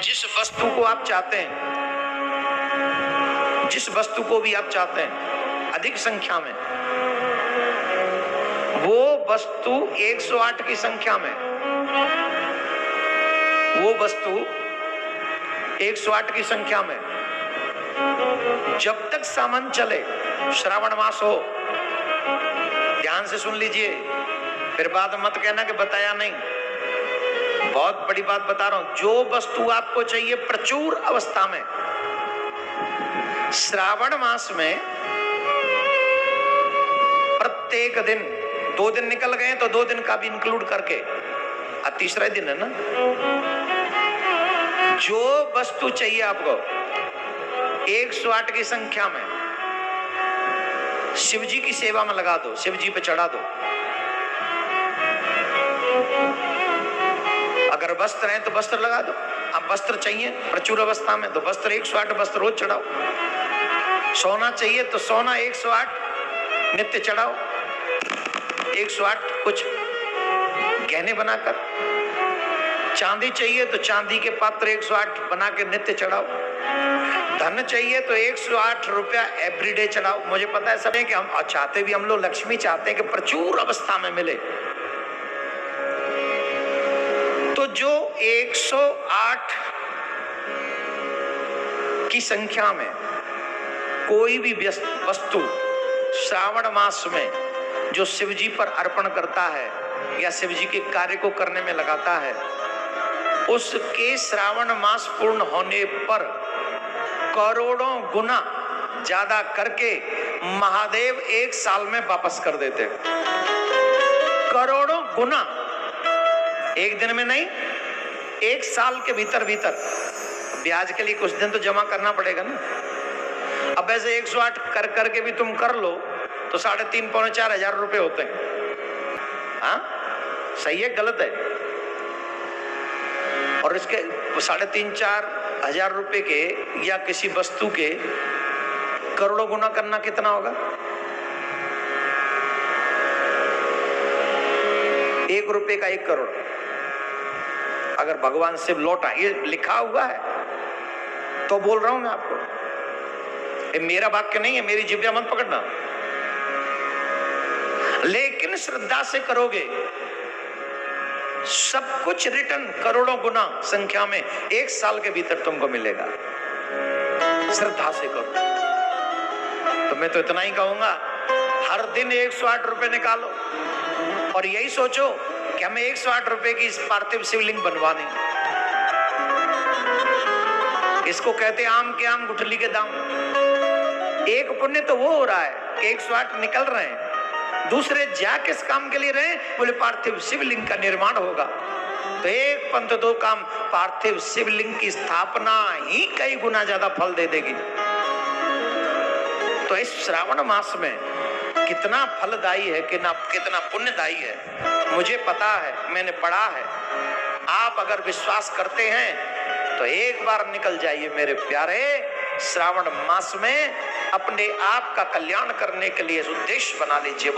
जिस वस्तु को आप चाहते हैं, जिस वस्तु को भी आप चाहते हैं अधिक संख्या में, वो वस्तु 108 की संख्या में, वो वस्तु 108 की संख्या में जब तक सामान चले, श्रावण मास हो, ध्यान से सुन लीजिए, फिर बाद मत कहना कि बताया नहीं, बहुत बड़ी बात बता रहा हूं। जो वस्तु आपको चाहिए प्रचुर अवस्था में, श्रावण मास में प्रत्येक दिन, 2 दिन निकल गए तो 2 दिन का भी इंक्लूड करके, अब तीसरा दिन है ना, जो वस्तु चाहिए आपको 108 की संख्या में, शिव जी की सेवा में लगा दो, शिव जी पे चढ़ा दो। अगर वस्त्र है तो वस्त्र लगा दो, अब वस्त्र चाहिए प्रचुर अवस्था में तो वस्त्र 108 वस्त्र रोज चढ़ाओ। सोना चाहिए तो सोना 108 नित्य चढ़ाओ, 108 कुछ गहने बनाकर। चांदी चाहिए तो चांदी के पात्र 108 बना के नित्य चढ़ाओ। धन चाहिए तो 108 रुपया एवरीडे चढ़ाओ। मुझे पता है सब कि हम चाहते भी, हम लोग लक्ष्मी चाहते हैं कि प्रचुर अवस्था में मिले, तो जो 108 की संख्या में कोई भी वस्तु श्रावण मास में जो शिव जी पर अर्पण करता है या शिव जी के कार्य को करने में लगाता है, उसके श्रावण मास पूर्ण होने पर करोड़ों गुना ज्यादा करके महादेव 1 साल में वापस कर देते। करोड़ों गुना, एक दिन में नहीं, 1 साल के भीतर भीतर। ब्याज के लिए कुछ दिन तो जमा करना पड़ेगा ना। अब ऐसे 108 कर करके भी तुम कर लो तो 3,500 पौने 4,000 रुपए होते हैं। हाँ, सही है गलत है? और इसके 3,500-4,000 रुपए के या किसी वस्तु के करोड़ों गुना करना कितना होगा? 1 रुपए का 1 करोड़। अगर भगवान शिव लौटा, ये लिखा हुआ है तो बोल रहा हूं मैं आपको, ये मेरा वाक्य नहीं है, मेरी जिभ्या मत पकड़ना। लेकिन श्रद्धा से करोगे सब कुछ रिटर्न करोड़ों गुना संख्या में 1 साल के भीतर तुमको मिलेगा। श्रद्धा से करो। तो मैं तो इतना ही कहूंगा, हर दिन 108 रुपए निकालो और यही सोचो कि हमें 108 रुपए की इस पार्थिव शिवलिंग बनवानी। इसको कहते हैं आम के आम गुठली के दाम। एक पुण्य तो वो हो रहा है कि 108 निकल रहे हैं, दूसरे जा किस काम के लिए रहे? बोले पार्थिव शिवलिंग का निर्माण होगा। तो 1 पंथ 2 काम, पार्थिव शिवलिंग की स्थापना ही कई गुना ज्यादा फल दे देगी। तो इस श्रावण मास में कितना फलदायी है, कितना पुण्यदायी है, मुझे पता है, मैंने पढ़ा है। आप अगर विश्वास करते हैं तो एक बार निकल जाइए मेरे प्यारे, श्रावण मास में अपने आप का कल्याण करने के लिए उद्देश्य बना लीजिए।